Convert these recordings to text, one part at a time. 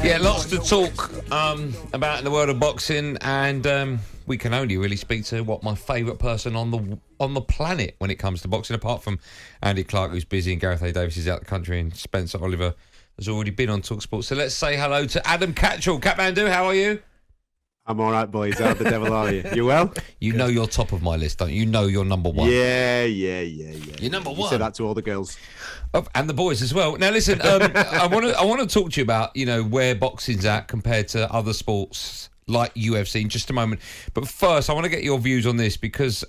Yeah, lots to talk about in the world of boxing, and we can only really speak to what my favourite person on the planet when it comes to boxing, apart from Andy Clark, who's busy, and Gareth A. Davis is out the country, and Spencer Oliver has already been on talkSPORT. So let's say hello to Adam Catterall. Catmandu, how are you? I'm all right, boys. How the devil are you? You well? You know you're top of my list, don't you? You know you're number one. Yeah. You're number one. You say that to all the girls. Oh, and the boys as well. Now, listen, I want to talk to you about, where boxing's at compared to other sports like UFC in just a moment. But first, I want to get your views on this because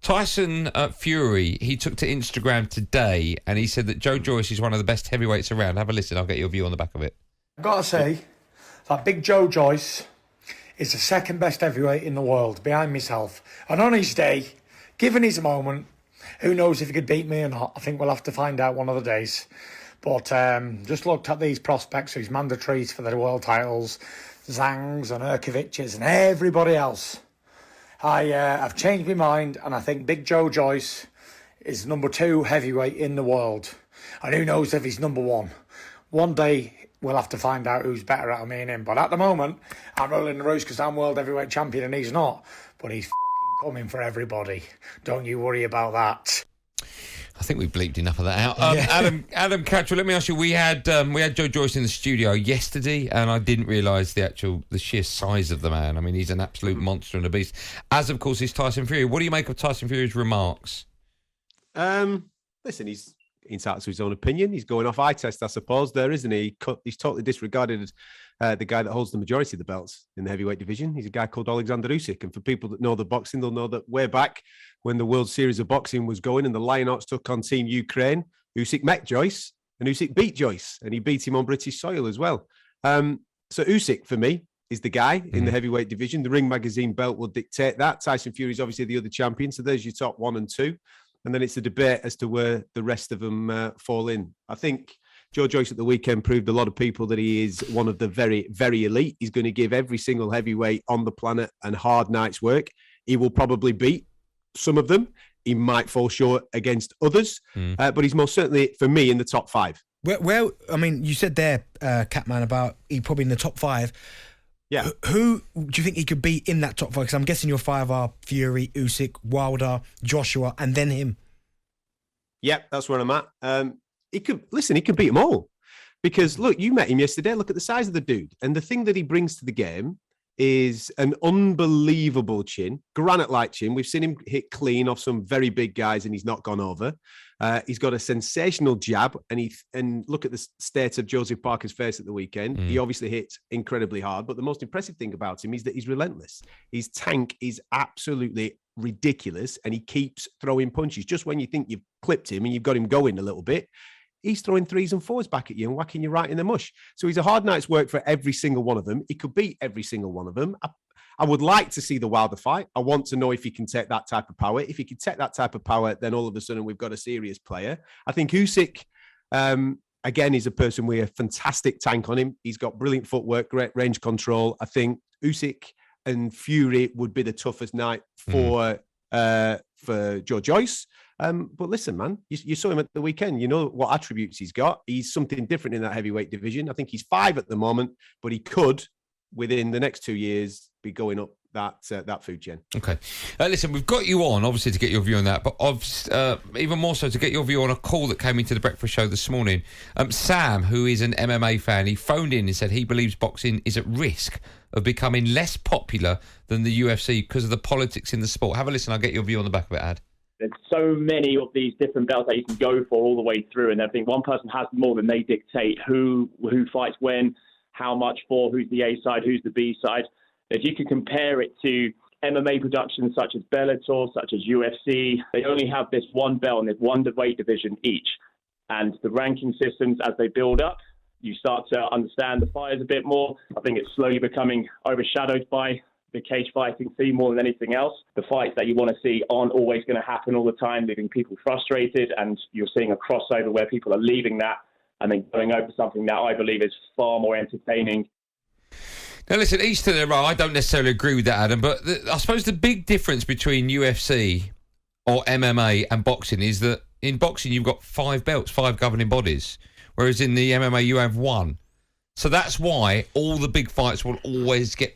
Tyson Fury, he took to Instagram today and he said that Joe Joyce is one of the best heavyweights around. Have a listen. I'll get your view on the back of it. I've got to say, that big Joe Joyce is the second best heavyweight in the world, behind myself. And on his day, given his moment, who knows if he could beat me or not? I think we'll have to find out one of the days. But just looked at these prospects, these mandatories for the world titles, Zangs and Urkoviches and everybody else. I've changed my mind, and I think Big Joe Joyce is number 2 heavyweight in the world. And who knows if he's number 1. One day we'll have to find out who's better at me and him. But at the moment, I'm rolling the roost because I'm world heavyweight champion and he's not. But he's coming for everybody. Don't you worry about that. I think we've bleeped enough of that out. Adam Catterall, let me ask you. We had Joe Joyce in the studio yesterday, and I didn't realise the sheer size of the man. I mean, he's an absolute monster and a beast. As of course is Tyson Fury. What do you make of Tyson Fury's remarks? Listen, he's entitled to his own opinion. He's going off eye test, I suppose. There, isn't he? He's totally disregarded the guy that holds the majority of the belts in the heavyweight division. He's a guy called Alexander Usyk. And for people that know the boxing, they'll know that way back when the World Series of Boxing was going and the Lionhearts took on Team Ukraine, Usyk met Joyce and Usyk beat Joyce, and he beat him on British soil as well. So Usyk, for me, is the guy in the heavyweight division. The Ring Magazine belt will dictate that. Tyson Fury is obviously the other champion. So there's your top 1 and 2. And then it's a debate as to where the rest of them fall in. I think Joe Joyce at the weekend proved a lot of people that he is one of the very, very elite. He's going to give every single heavyweight on the planet a hard night's work. He will probably beat some of them. He might fall short against others. But he's most certainly, for me, in the top 5. Well, I mean, you said there, Catman, about he probably in the top 5. Yeah. Who do you think he could beat in that top 5? Because I'm guessing your 5 are Fury, Usyk, Wilder, Joshua, and then him. Yep, that's where I'm at. He could beat them all. Because, look, you met him yesterday. Look at the size of the dude. And the thing that he brings to the game is an unbelievable chin, granite-like chin. We've seen him hit clean off some very big guys, and he's not gone over. He's got a sensational jab, and look at the state of Joseph Parker's face at the weekend. He obviously hits incredibly hard, but the most impressive thing about him is that he's relentless. His tank is absolutely ridiculous, and he keeps throwing punches. Just when you think you've clipped him and you've got him going a little bit, he's throwing 3s and 4s back at you and whacking you right in the mush. So he's a hard night's work for every single one of them. He could beat every single one of them. I would like to see the Wilder fight. I want to know if he can take that type of power. If he can take that type of power, then all of a sudden we've got a serious player. I think Usyk, again, is a person with a fantastic tank on him. He's got brilliant footwork, great range control. I think Usyk and Fury would be the toughest night for Joe Joyce. But listen, man, you saw him at the weekend. You know what attributes he's got. He's something different in that heavyweight division. I think he's 5 at the moment, but he could, within the next 2 years, be going up that food chain. Okay. Listen, we've got you on, obviously, to get your view on that, but even more so to get your view on a call that came into the breakfast show this morning. Sam, who is an MMA fan, he phoned in and said he believes boxing is at risk of becoming less popular than the UFC because of the politics in the sport. Have a listen. I'll get your view on the back of it, Ad. There's so many of these different belts that you can go for all the way through, and I think one person has more than they dictate who fights when, how much for, who's the A side, who's the B side. If you can compare it to MMA productions such as Bellator, such as UFC, they only have this one belt and there's one weight division each. And the ranking systems, as they build up, you start to understand the fighters a bit more. I think it's slowly becoming overshadowed by the cage fighting scene more than anything else. The fights that you want to see aren't always going to happen all the time, leaving people frustrated, and you're seeing a crossover where people are leaving that and then going over something that I believe is far more entertaining. Now, listen, each to their own. I don't necessarily agree with that, Adam, but I suppose the big difference between UFC or MMA and boxing is that in boxing you've got 5 belts, 5 governing bodies, whereas in the MMA you have 1. So that's why all the big fights will always get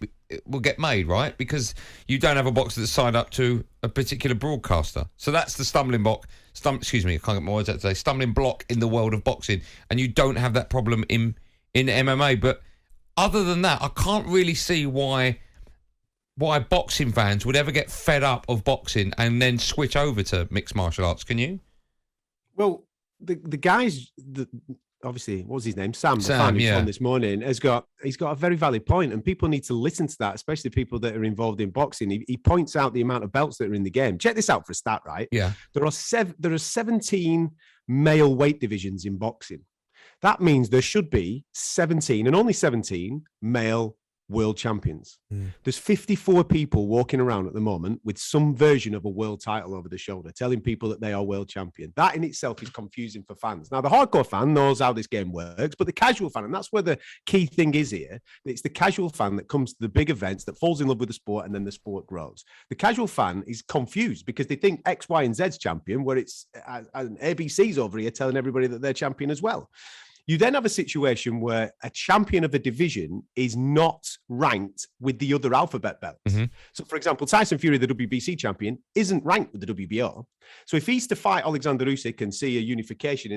made, right? Because you don't have a boxer that's signed up to a particular broadcaster. So that's the stumbling block. Excuse me, I can't get my words out today. Stumbling block in the world of boxing, and you don't have that problem in MMA. But other than that, I can't really see why boxing fans would ever get fed up of boxing and then switch over to mixed martial arts. Can you? Well, the guys, obviously, what was his name? Sam, yeah. on this morning, he's got a very valid point, and people need to listen to that, especially people that are involved in boxing. He points out the amount of belts that are in the game. Check this out for a stat, right? Yeah. There are 17 male weight divisions in boxing. That means there should be 17, and only 17, male world champions. There's 54 people walking around at the moment with some version of a world title over the shoulder, telling people that they are world champion. That in itself is confusing for fans. Now, the hardcore fan knows how this game works, but the casual fan, and that's where the key thing is here, it's the casual fan that comes to the big events, that falls in love with the sport, and then the sport grows. The casual fan is confused because they think X, Y, and Z's champion, where it's an ABC's over here telling everybody that they're champion as well. You then have a situation where a champion of a division is not ranked with the other alphabet belts. Mm-hmm. So, for example, Tyson Fury, the WBC champion, isn't ranked with the WBO. So if he's to fight Alexander Usyk and see a unification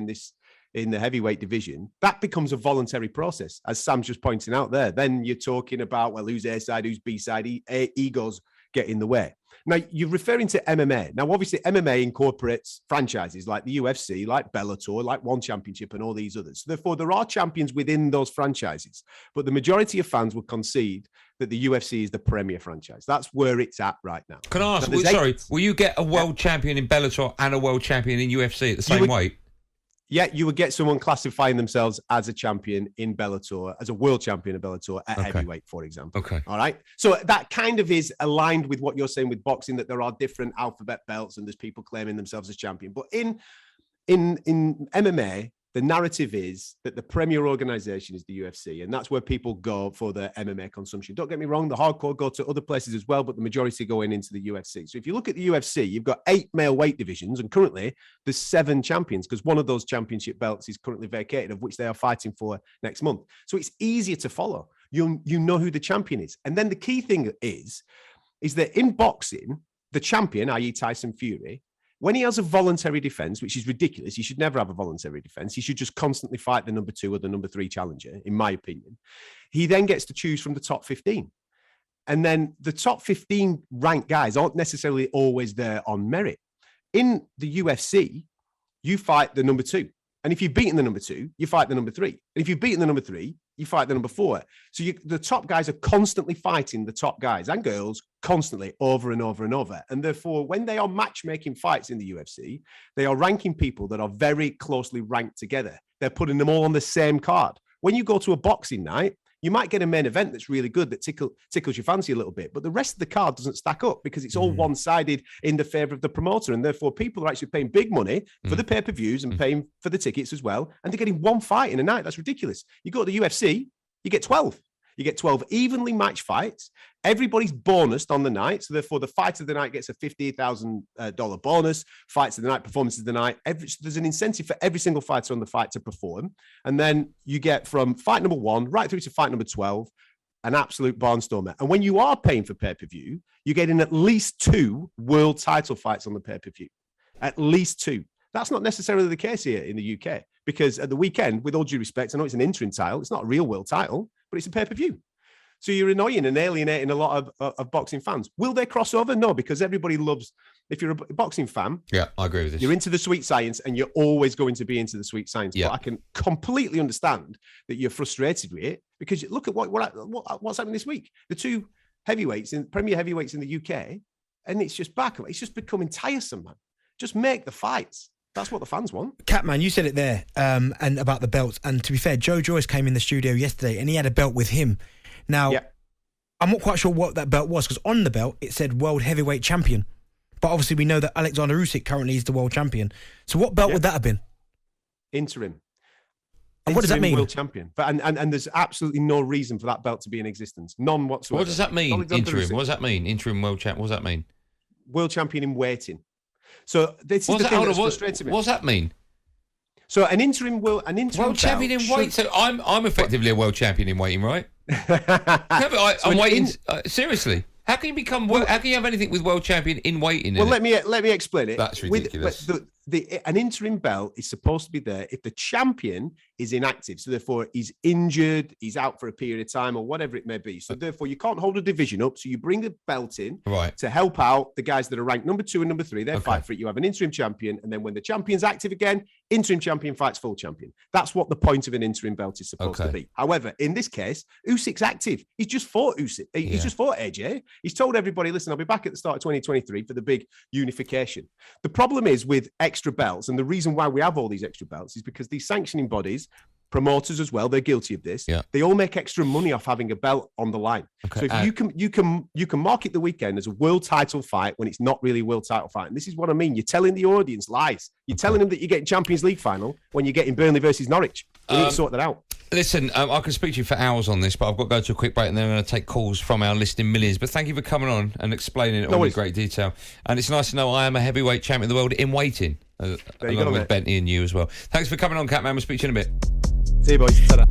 in the heavyweight division, that becomes a voluntary process, as Sam's just pointing out there. Then you're talking about, well, who's A side, who's B side, egos get in the way. Now, you're referring to MMA. Now, obviously, MMA incorporates franchises like the UFC, like Bellator, like One Championship, and all these others. Therefore, there are champions within those franchises. But the majority of fans will concede that the UFC is the premier franchise. That's where it's at right now. Can I ask, will you get a world champion in Bellator and a world champion in UFC at the same weight? Yeah, you would get someone classifying themselves as a champion in Bellator, as a world champion in Bellator at heavyweight, for example. Okay. All right. So that kind of is aligned with what you're saying with boxing, that there are different alphabet belts and there's people claiming themselves as champion. But in MMA, the narrative is that the premier organization is the UFC, and that's where people go for their MMA consumption. Don't get me wrong, the hardcore go to other places as well, but the majority go into the UFC. So if you look at the UFC, you've got 8 male weight divisions, and currently there's 7 champions, because one of those championship belts is currently vacated, of which they are fighting for next month. So it's easier to follow. You know who the champion is. And then the key thing is that in boxing, the champion, i.e. Tyson Fury, when he has a voluntary defense, which is ridiculous, he should never have a voluntary defense. He should just constantly fight the number 2 or the number 3 challenger, in my opinion. He then gets to choose from the top 15. And then the top 15 ranked guys aren't necessarily always there on merit. In the UFC, you fight the number 2. And if you've beaten the number 2, you fight the number 3. And if you've beaten the number 3, you fight the number 4. So the top guys are constantly fighting the top guys and girls constantly over and over and over. And therefore, when they are matchmaking fights in the UFC, they are ranking people that are very closely ranked together. They're putting them all on the same card. When you go to a boxing night, you might get a main event that's really good, that tickles your fancy a little bit, but the rest of the card doesn't stack up because it's all one-sided in the favor of the promoter. And therefore, people are actually paying big money for the pay-per-views and paying for the tickets as well. And they're getting one fight in a night. That's ridiculous. You go to the UFC, you get 12. You get 12 evenly matched fights. Everybody's bonused on the night. So therefore, the fight of the night gets a $50,000 bonus. Fights of the night, performances of the night. There's an incentive for every single fighter on the fight to perform. And then you get from fight number 1 right through to fight number 12, an absolute barnstormer. And when you are paying for pay-per-view, you're getting at least 2 world title fights on the pay-per-view. At least 2. That's not necessarily the case here in the UK, because at the weekend, with all due respect, I know it's an interim title. It's not a real world title, but it's a pay-per-view. So you're annoying and alienating a lot of boxing fans. Will they cross over? No, because everybody loves, if you're a boxing fan, yeah, I agree with this. You're into the sweet science, and you're always going to be into the sweet science. Yeah. But I can completely understand that you're frustrated with it, because look at what's happening this week. The 2 heavyweights, premier heavyweights in the UK, and it's just back. It's just becoming tiresome, man. Just make the fights. That's what the fans want. Catman, you said it there, and about the belts. And to be fair, Joe Joyce came in the studio yesterday and he had a belt with him. Now, I'm not quite sure what that belt was, because on the belt it said World Heavyweight Champion. But obviously we know that Alexander Usyk currently is the world champion. So what belt would that have been? Interim. And what does that mean? World champion. But and there's absolutely no reason for that belt to be in existence. None whatsoever. What does that mean, interim? What does that mean? Interim world champ. What does that mean? World champion in waiting. So this is the thing that's frustrating me. What does that mean? So an interim world belt champion in weight. So I'm effectively a world champion in weighting, right? No, but I'm waiting. Seriously, how can you become? How can you have anything with world champion in weighting? Well, let me explain it. That's ridiculous. An interim belt is supposed to be there if the champion is inactive. So therefore, he's injured, he's out for a period of time, or whatever it may be. So therefore, you can't hold a division up. So you bring the belt in to help out the guys that are ranked number 2 and number 3. They fight for it. You have an interim champion, and then when the champion's active again, interim champion fights full champion. That's what the point of an interim belt is supposed to be. However, in this case, Usyk's active. He's just fought Usyk. He's just fought AJ. He's told everybody, listen, I'll be back at the start of 2023 for the big unification. The problem is with extra belts, and the reason why we have all these extra belts is because these sanctioning bodies, promoters as well, they're guilty of this. Yeah. They all make extra money off having a belt on the line. So if you can market the weekend as a world title fight when it's not really a world title fight. And this is what I mean. You're telling the audience lies. You're telling them that you're getting Champions League final when you're getting Burnley versus Norwich. You need to sort that out. Listen, I can speak to you for hours on this, but I've got to go to a quick break and then I'm going to take calls from our listening millions. But thank you for coming on and explaining it all in great detail. And it's nice to know I am a heavyweight champion of the world in weighting. Along with Bentley and you as well. Thanks for coming on, Catman. We'll speak to you in a bit. See you, boys. Ta-da.